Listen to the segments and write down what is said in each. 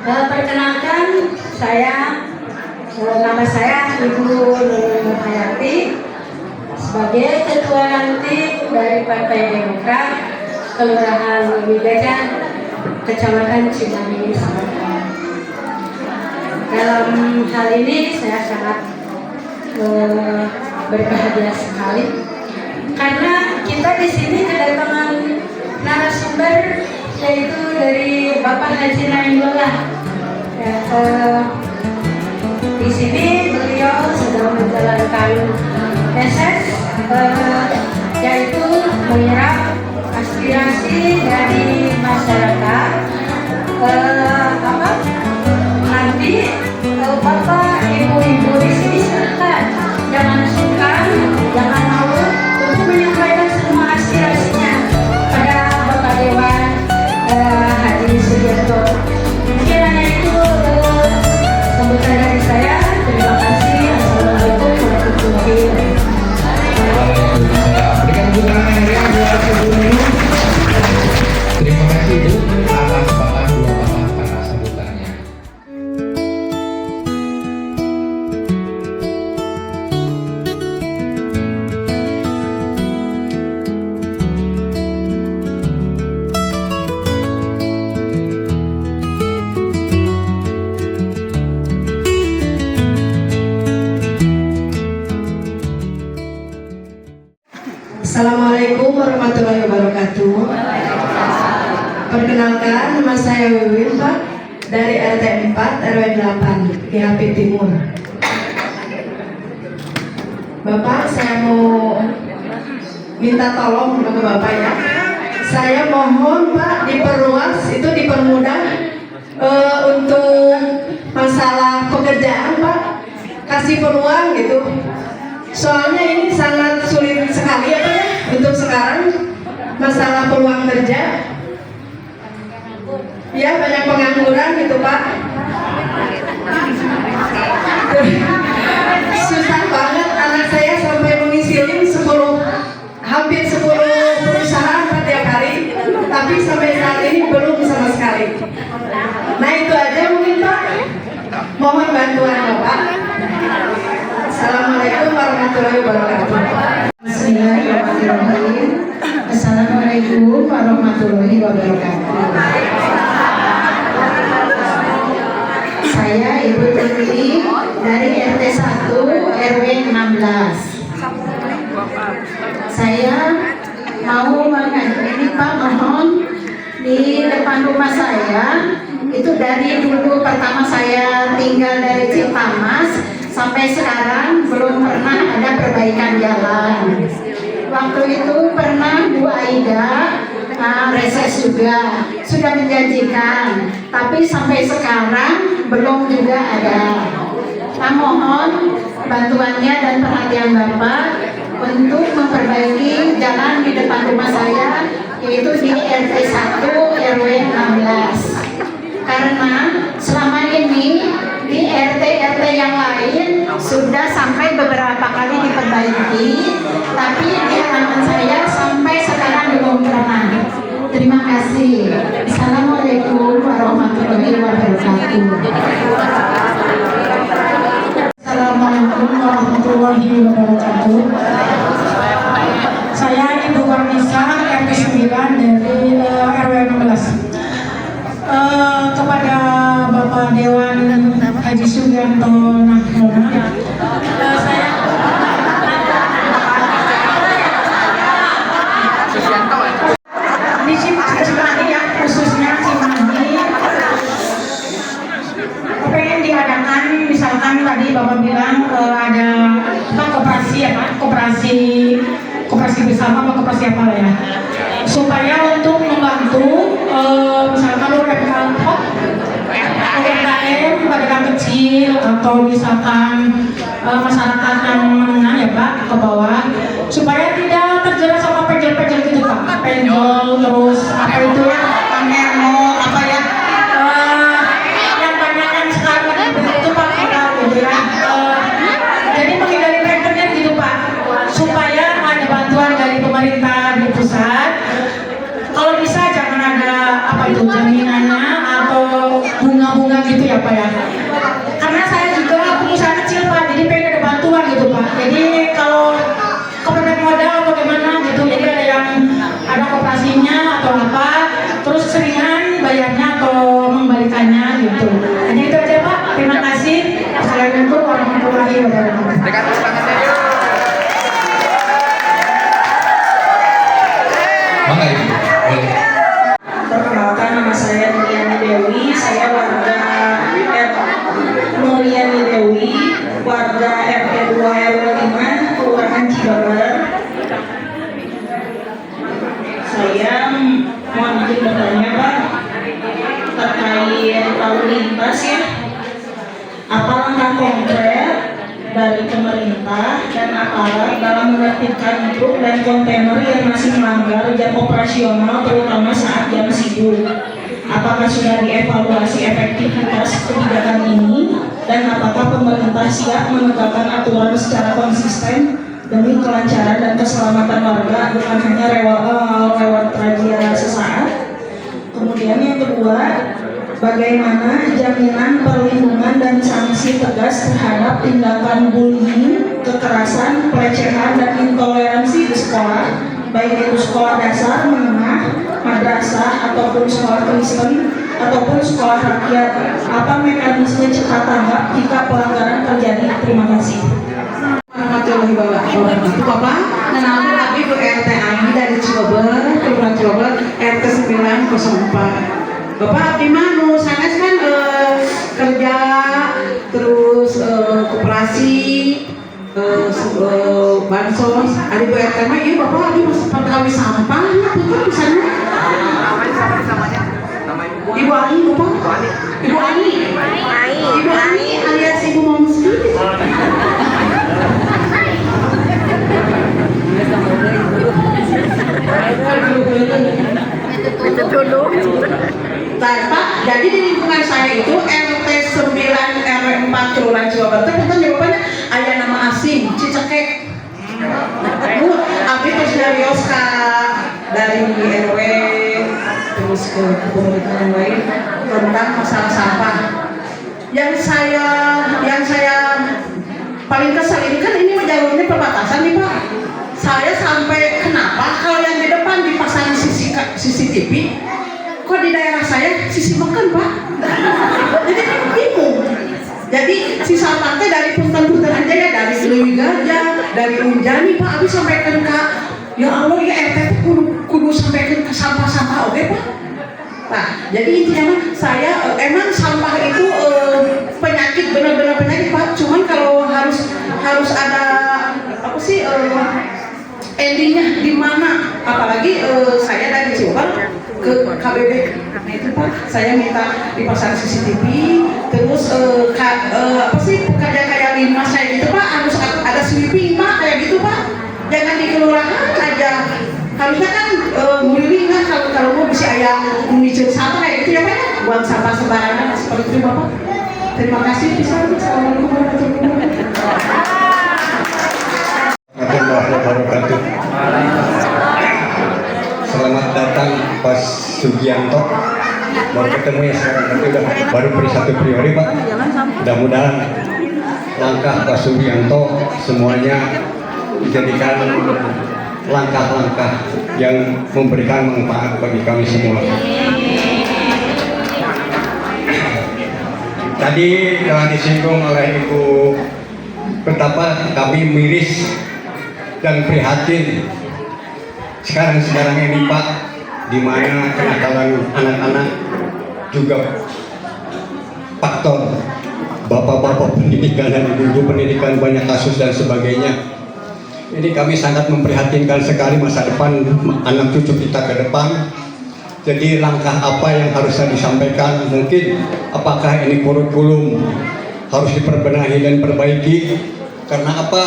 Perkenalkan nama saya Ibu Nur Hayati sebagai Ketua Ranting dari Partai Demokrat Kelurahan Wigajan, Kecamatan Cimahi, Selatan. Dalam hal ini saya sangat berbahagia sekali karena kita di sini kedatangan narasumber yaitu dari Bapak Haji Nainggolan. Di sini beliau sedang menjalankan reses, yaitu menyerap aspirasi dari masyarakat. Nanti Bapak Ibu-ibu di sini silakan, jangan sungkan, jangan malu untuk menyampaikan semua aspirasinya pada Bapak Dewan Haji Sugiarto. Mungkin hanya itu sambutan dari saya. Terima kasih. Assalamualaikum warahmatullahi wabarakatuh. Berikan dukungan yang meriah buat Ibu Nurul. Terima kasih Ibu atas dua bapak para sambutannya. Assalamualaikum warahmatullahi wabarakatuh. Perkenalkan, nama saya Wiwin Pak dari RT 4 RW 8 GHP Timur. Bapak, saya mau minta tolong ke Bapak ya. Saya mohon Pak diperluas, itu dipermudah untuk masalah pekerjaan Pak. Kasih peluang gitu. Soalnya ini sangat sulit sekali ya Pak ya untuk sekarang masalah peluang kerja. Ya banyak pengangguran gitu Pak. Susah banget, anak saya sampai mengisilin hampir 10 perusahaan Pak tiap hari. Tapi sampai saat ini belum sama sekali. Nah itu aja mungkin Pak. Mohon bantuannya Pak. Assalamualaikum warahmatullahi wabarakatuh. Bismillahirrahmanirrahim. Assalamualaikum warahmatullahi wabarakatuh. Saya Ibu Titi dari RT 1 RW 16. Saya mau ini Pak, mohon di depan rumah saya itu dari dulu pertama saya tinggal dari Citamas sampai sekarang belum pernah ada perbaikan jalan. Waktu itu pernah Bu Aida reses juga, sudah menjanjikan, tapi sampai sekarang belum juga ada. Nah, mohon bantuannya dan perhatian Bapak untuk memperbaiki jalan di depan rumah saya, yaitu di RT 1 RW 16. Karena selama ini di RT-RT yang lain sudah sampai beberapa kali diperbaiki, tapi di halaman saya sampai sekarang belum pernah. Terima kasih. Assalamualaikum warahmatullahi wabarakatuh. Assalamualaikum warahmatullahi wabarakatuh. Saya Ibu Warnisa RT 9 dari RW 16. Kepada Bapak Dewan Haji Sugiarto Nahdlatul, saya di Cimahi ya, khususnya Cimahi pengen diadakan, misalkan tadi Bapak bilang ada koperasi ya Pak, koperasi bersama atau koperasi apa ya, supaya untuk membantu misalkan UMKM pedagang kecil atau misalkan masyarakat yang menengah ya Pak ke bawah, supaya tidak terjerat sama penjual-penjual gitu Pak, penjual terus apa itu ya, pangerno apa ya, yang banyak yang sekarang itu Pak gitu ya. Jadi menghindari prank-pranknya gitu Pak, supaya ada bantuan dari pemerintah di pusat. Kalau bisa jangan ada apa itu jaminannya atau bunga-bunga gitu ya Pak ya. Karena saya juga pengusaha kecil Pak, jadi pengen ada bantuan gitu Pak. Jadi kalau kepepet modal atau gimana gitu, jadi ada yang ada koperasinya atau apa, terus seringan bayarnya atau mengembalikannya gitu. Hanya itu aja Pak. Terima kasih. Assalamualaikum warahmatullahi wabarakatuh. Mangga Ibu, boleh. Perkenalkan, nama saya Nuriani Dewi, saya warga Nuriani Dewi, warga RT 2 RW 5, Kelurahan Cibabar. Saya mohon izin bertanya Pak, terkait lalu lintas ya. Apa langkah konkret dari pemerintah dan aparat dalam menertibkan truk dan kontainer yang masih melanggar jam operasional terutama saat jam sibuk? Apakah sudah dievaluasi efektivitas kebijakan ini dan apakah pemerintah siap menegakkan aturan secara konsisten demi kelancaran dan keselamatan warga, bukan hanya lewat razia sesaat? Kemudian yang kedua, bagaimana jaminan perlindungan dan sanksi tegas terhadap tindakan bullying, kekerasan, pelecehan, dan intoleransi di sekolah, baik itu sekolah dasar, menengah, madrasah, ataupun sekolah Kristen, ataupun sekolah rakyat? Apa mekanisme cepat tanggap jika pelanggaran terjadi? Terima kasih. Warahmatullahi wabarakatuh. Bapak, nama kami Bu RT Ami dari Cibabar, Kelurahan Cibabar, RT 904. Bapak, di mana? Sanes kan kerja, terus koperasi, bansos. Ada Bu RT mah, iya Bapak, ada perkawis sampah, betul di sana. Ibu Ani, Bapak. Ibu Ani. Ibu Ani alias Ibu Momsi. Pak, jadi di lingkungan saya itu RT 9 RW 4 Kelurahan Cibabar itu kita jawabannya ayah nama asing, Cicekek. Abi terus dari Oska dari RW terus ke pemerintahan yang lain tentang masalah sampah. Yang saya paling kesal ini kan ini jalurnya perbatasan nih Pak. Saya sampai kenapa kalau yang di depan dipasang CCTV, kok di daerah saya sisi makan Pak. Jadi bingung. Jadi si sampahnya dari punten-punten aja ya, dari Lewi Gajah, dari Unjani Pak, habis sampaikan ke ya Allah ya RT kudu sampaikan ke sampah-sampah oke Pak. Nah, jadi intinya mah saya emang sampah itu penyakit, benar-benar penyakit Pak. Cuman kalau harus ada apa sih endingnya di mana? Apalagi saya dari Cibabar ke KBB itu Pak, saya minta dipasang CCTV, terus apa sih pekerja kayak lima saya gitu Pak, harus ada sweeping Pak kayak gitu Pak. Jangan di kelurahan aja. Harusnya kan nguliling kan kalau mau bisa ayah mengicil sampah kayak gitu ya Pak, buang sampah sembarangan seperti itu Bapak. Terima kasih. Assalamualaikum warahmatullahi wabarakatuh. Selamat datang Pak Sugianto. Baru ketemu ya sekarang, tapi udah baru satu priori Pak. Mudah-mudahan langkah Pak Sugianto semuanya dijadikan langkah-langkah yang memberikan manfaat bagi kami semua. Tadi telah disinggung oleh Ibu betapa kami miris dan prihatin sekarang ini Pak, di mana kenakalan anak-anak juga faktor bapak-bapak pendidikan dan ibu-ibu pendidikan, banyak kasus dan sebagainya. Ini kami sangat memprihatinkan sekali masa depan anak cucu kita ke depan. Jadi langkah apa yang harusnya disampaikan, mungkin apakah ini kurikulum harus diperbenahi dan perbaiki, karena apa?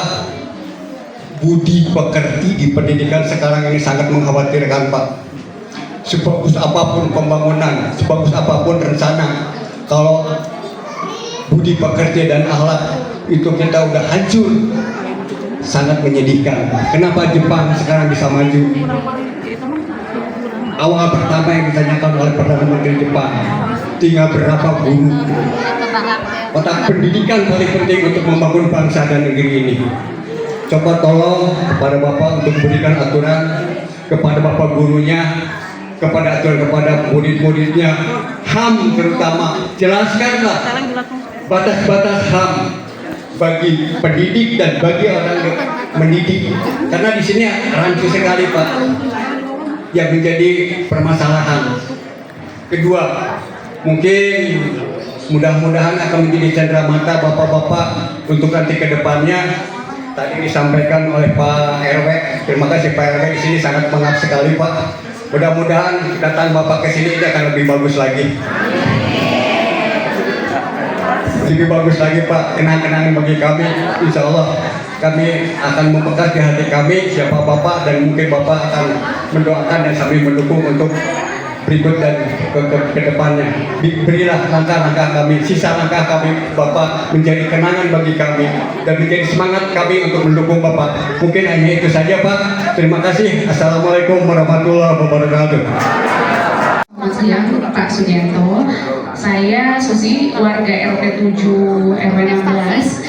Budi pekerti di pendidikan sekarang ini sangat mengkhawatirkan Pak. Sebagus apapun pembangunan, sebagus apapun rencana, kalau budi pekerti dan akhlak itu kita udah hancur, sangat menyedihkan. Kenapa Jepang sekarang bisa maju? Awal pertama yang ditanyakan oleh Perdana Menteri Jepang, tinggal berapa guru. Otak pendidikan paling penting untuk membangun bangsa dan negeri ini. Coba tolong kepada Bapak untuk berikan aturan kepada Bapak gurunya, kepada aturan kepada murid-muridnya, HAM terutama, jelaskanlah batas-batas HAM bagi pendidik dan bagi orang yang mendidik, karena di sini rancu sekali Pak yang menjadi permasalahan. Kedua, mungkin mudah-mudahan akan menjadi cendera mata bapak-bapak untuk nanti ke depannya. Tadi disampaikan oleh Pak RW, terima kasih Pak RW, di sini sangat mengap sekali Pak. Mudah-mudahan datang Bapak ke sini ini akan lebih bagus lagi. Lebih bagus lagi Pak, kenang-kenangan bagi kami. Insya Allah kami akan membekas di hati kami siapa Bapak, dan mungkin Bapak akan mendoakan dan sambil mendukung untuk berikut dan ke depannya. Berilah langkah-langkah kami, sisa langkah kami Bapak menjadi kenangan bagi kami dan menjadi semangat kami untuk mendukung Bapak. Mungkin hanya itu saja Pak. Terima kasih. Assalamualaikum warahmatullahi wabarakatuh. Selamat siang Pak Sugianto. Saya Susi, warga RT 7 RW 16.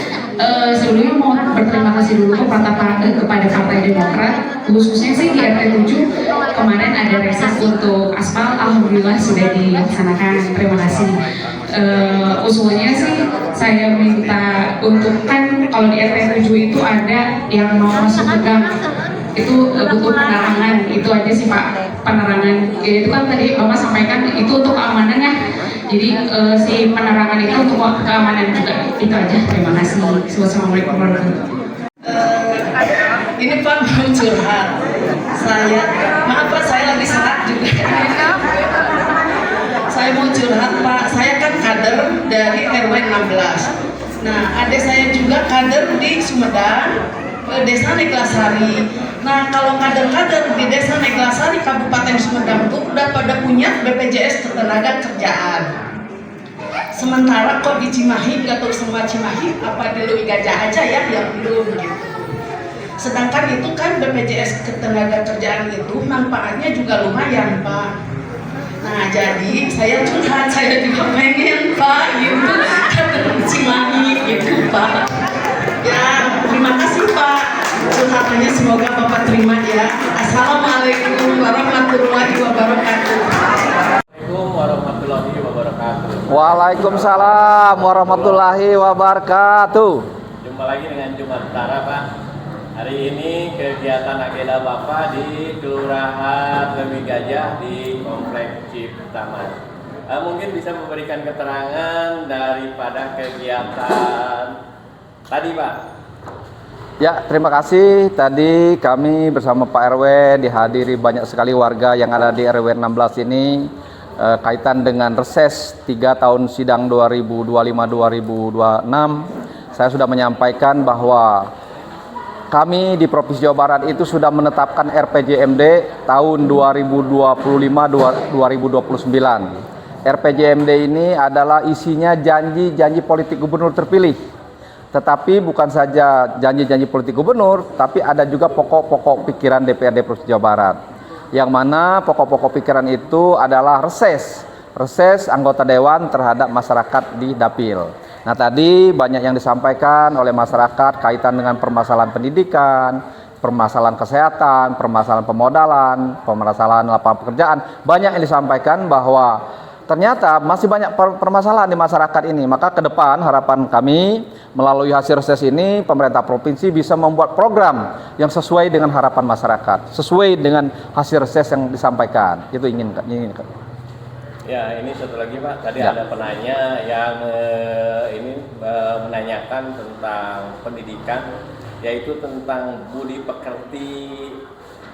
Sebelumnya mau berterima kasih dulu kepada Partai Demokrat, khususnya sih di RT 7 kemarin ada reses untuk aspal, alhamdulillah sudah dilaksanakan, terima kasih. Usulnya sih saya minta untuk, kan kalau di RT 7 itu ada yang mau masuk ke gang, itu butuh penerangan, itu aja sih Pak, penerangan. Itu kan tadi Bapak sampaikan itu untuk keamanan ya. Jadi si penerangan itu untuk keamanan juga. Itu aja. Terima kasih. Wassalamualaikum warahmatullahi wabarakatuh. Ini Pak mau curhat. Maaf Pak, saya lagi sehat juga. Saya mau curhat Pak, saya kan kader dari RW 16. Nah, adik saya juga kader di Sumedang, Desa Neglasari. Nah, kalau kader-kader di Desa Neglasari Kabupaten Sumedang itu udah pada punya BPJS Ketenagakerjaan. Sementara kok di Cimahi, nggak tahu semua Cimahi, apa di Lui Gajah aja ya yang belum gitu. Sedangkan itu kan BPJS Ketenagakerjaan itu manfaatnya juga lumayan Pak. Nah, jadi saya curhat, saya juga pengen Pak gitu, kader Cimahi gitu Pak. Ya, terima kasih Pak. Curhatannya semoga Bapak terima ya. Assalamualaikum warahmatullahi wabarakatuh. Warahmatullahi wabarakatuh. Waalaikumsalam warahmatullahi wabarakatuh. Jumpa lagi dengan Jumat Utara Pak. Hari ini kegiatan agenda Bapak di Kelurahan Leuwih Gajah di Komplek Ciptaman. Mungkin bisa memberikan keterangan daripada kegiatan tadi Pak. Ya, terima kasih. Tadi kami bersama Pak RW dihadiri banyak sekali warga yang ada di RW 16 ini kaitan dengan reses 3 tahun sidang 2025-2026. Saya sudah menyampaikan bahwa kami di Provinsi Jawa Barat itu sudah menetapkan RPJMD tahun 2025-2029. RPJMD ini adalah isinya janji-janji politik gubernur terpilih. Tetapi bukan saja janji-janji politik gubernur, tapi ada juga pokok-pokok pikiran DPRD Provinsi Jawa Barat. Yang mana pokok-pokok pikiran itu adalah reses anggota dewan terhadap masyarakat di Dapil. Nah, tadi banyak yang disampaikan oleh masyarakat kaitan dengan permasalahan pendidikan, permasalahan kesehatan, permasalahan pemodalan, permasalahan lapangan pekerjaan. Banyak yang disampaikan bahwa ternyata masih banyak permasalahan di masyarakat ini. Maka ke depan harapan kami melalui hasil reses ini pemerintah provinsi bisa membuat program yang sesuai dengan harapan masyarakat, sesuai dengan hasil reses yang disampaikan. Itu inginkan. Ya, ini satu lagi Pak. Tadi Ya. ada penanya yang menanyakan tentang pendidikan, yaitu tentang budi pekerti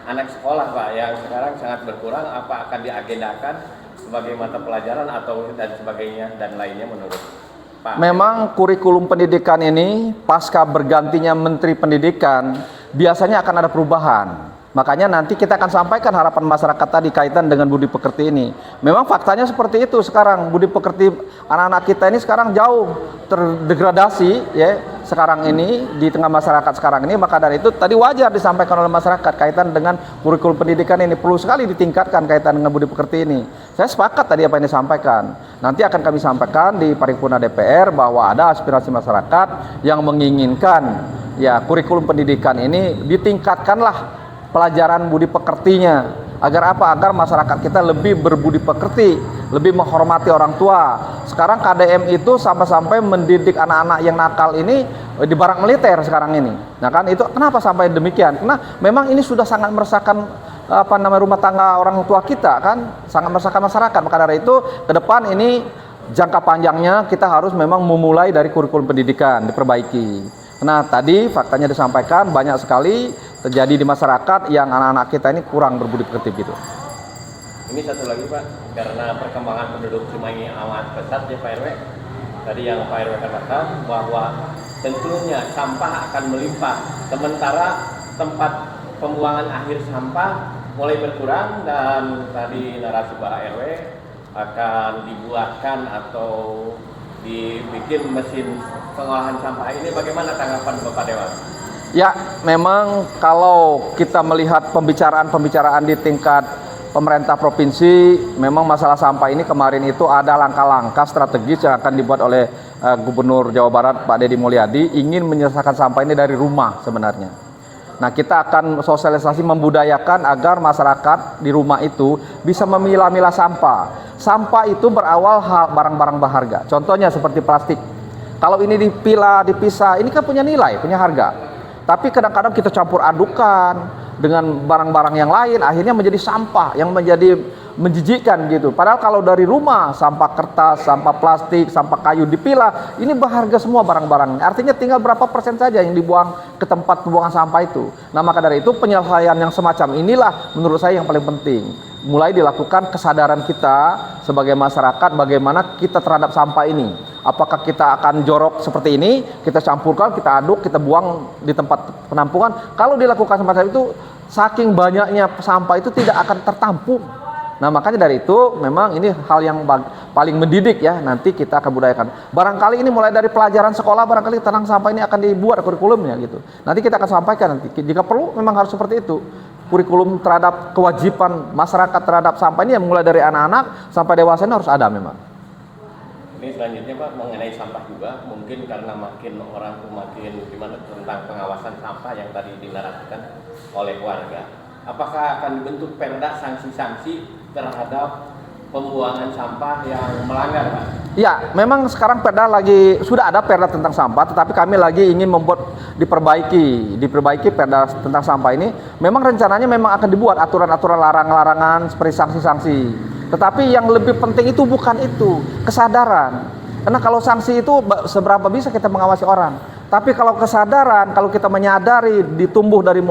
anak sekolah Pak, yang sekarang sangat berkurang. Apa akan diagendakan sebagai mata pelajaran atau dan sebagainya dan lainnya menurut Pak? Memang kurikulum pendidikan ini pasca bergantinya Menteri Pendidikan biasanya akan ada perubahan. Makanya nanti kita akan sampaikan harapan masyarakat tadi kaitan dengan budi pekerti ini. Memang faktanya seperti itu sekarang. Budi pekerti anak-anak kita ini sekarang jauh terdegradasi ya. sekarang ini, di tengah masyarakat sekarang ini, maka dari itu tadi wajar disampaikan oleh masyarakat kaitan dengan kurikulum pendidikan ini perlu sekali ditingkatkan kaitan dengan budi pekerti ini. Saya sepakat tadi apa yang disampaikan. Nanti akan kami sampaikan di paripurna DPR bahwa ada aspirasi masyarakat yang menginginkan ya kurikulum pendidikan ini ditingkatkanlah pelajaran budi pekertinya. Agar apa? Agar masyarakat kita lebih berbudi pekerti, lebih menghormati orang tua. Sekarang KDM itu sampai-sampai mendidik anak-anak yang nakal ini di barak militer sekarang ini. Nah kan itu kenapa sampai demikian? Karena memang ini sudah sangat meresahkan rumah tangga orang tua kita kan, sangat meresahkan masyarakat. Maka dari itu ke depan ini jangka panjangnya kita harus memang memulai dari kurikulum pendidikan diperbaiki. Nah tadi faktanya disampaikan banyak sekali terjadi di masyarakat yang anak-anak kita ini kurang berbudi pekerti gitu. Ini satu lagi Pak, karena perkembangan penduduk Cimahi amat pesat ya Pak RW. Tadi yang Pak RW katakan bahwa tentunya sampah akan melimpah, sementara tempat pembuangan akhir sampah mulai berkurang dan tadi narasi Pak RW akan dibuatkan atau dibikin mesin pengolahan sampah ini. Bagaimana tanggapan Bapak Dewan? Ya, memang kalau kita melihat pembicaraan di tingkat pemerintah provinsi, memang masalah sampah ini kemarin itu ada langkah-langkah strategis yang akan dibuat oleh Gubernur Jawa Barat Pak Deddy Mulyadi ingin menyelesaikan sampah ini dari rumah sebenarnya. Nah, kita akan sosialisasi membudayakan agar masyarakat di rumah itu bisa memilah-milah sampah. Sampah itu berawal barang-barang berharga. Contohnya seperti plastik. Kalau ini dipisah, ini kan punya nilai, punya harga. Tapi kadang-kadang kita campur adukan dengan barang-barang yang lain, akhirnya menjadi sampah yang menjadi menjijikkan gitu. Padahal kalau dari rumah, sampah kertas, sampah plastik, sampah kayu dipilah, ini berharga semua barang-barangnya. Artinya tinggal berapa persen saja yang dibuang ke tempat pembuangan sampah itu. Nah maka dari itu penyelesaian yang semacam inilah menurut saya yang paling penting. Mulai dilakukan kesadaran kita sebagai masyarakat bagaimana kita terhadap sampah ini. Apakah kita akan jorok seperti ini, kita campurkan, kita aduk, kita buang di tempat penampungan. Kalau dilakukan semacam itu, saking banyaknya sampah itu tidak akan tertampung. Nah makanya dari itu memang ini hal yang paling mendidik ya, nanti kita akan budayakan. Barangkali ini mulai dari pelajaran sekolah, barangkali tentang sampah ini akan dibuat kurikulumnya gitu. Nanti kita akan sampaikan nanti, jika perlu memang harus seperti itu. Kurikulum terhadap kewajiban masyarakat terhadap sampah ini yang mulai dari anak-anak sampai dewasa ini harus ada memang. Ini selanjutnya Pak mengenai sampah juga, mungkin karena makin orang tuh makin gimana tentang pengawasan sampah yang tadi dinarasikan oleh warga. Apakah akan dibentuk perda sanksi-sanksi terhadap pembuangan sampah yang melanggar Pak? Ya, memang sekarang perda sudah ada perda tentang sampah, tetapi kami lagi ingin membuat diperbaiki perda tentang sampah ini. Memang rencananya memang akan dibuat aturan-aturan larangan-larangan seperti sanksi-sanksi. Tetapi yang lebih penting itu bukan itu, kesadaran. Karena kalau sanksi itu seberapa bisa kita mengawasi orang. Tapi kalau kesadaran, kalau kita menyadari ditumbuh dari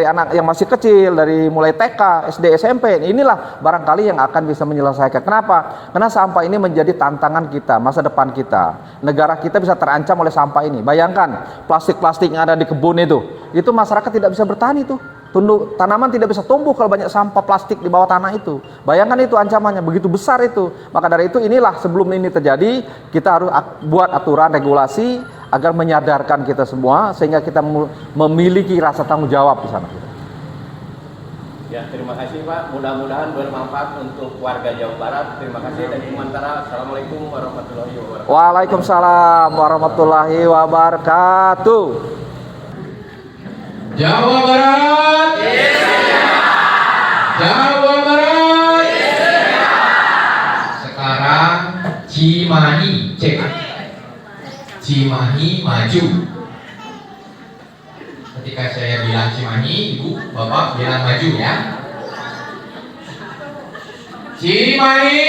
anak yang masih kecil, dari mulai TK, SD, SMP, inilah barangkali yang akan bisa menyelesaikan. Kenapa? Karena sampah ini menjadi tantangan kita, masa depan kita. Negara kita bisa terancam oleh sampah ini. Bayangkan, plastik-plastik yang ada di kebun itu masyarakat tidak bisa bertahan itu. Tanaman tidak bisa tumbuh kalau banyak sampah plastik di bawah tanah itu. Bayangkan itu ancamannya, begitu besar itu. Maka dari itu inilah sebelum ini terjadi, kita harus buat aturan regulasi agar menyadarkan kita semua sehingga kita memiliki rasa tanggung jawab di sana. Ya, terima kasih Pak. Mudah-mudahan bermanfaat untuk warga Jawa Barat. Terima kasih dan sementara Assalamualaikum warahmatullahi wabarakatuh. Waalaikumsalam warahmatullahi wabarakatuh. Jawa Barat, Jawa Barat. Sekarang Cimahi cek. Cimahi maju. Ketika saya bilang Cimahi, Ibu, Bapak bilang maju ya. Cimahi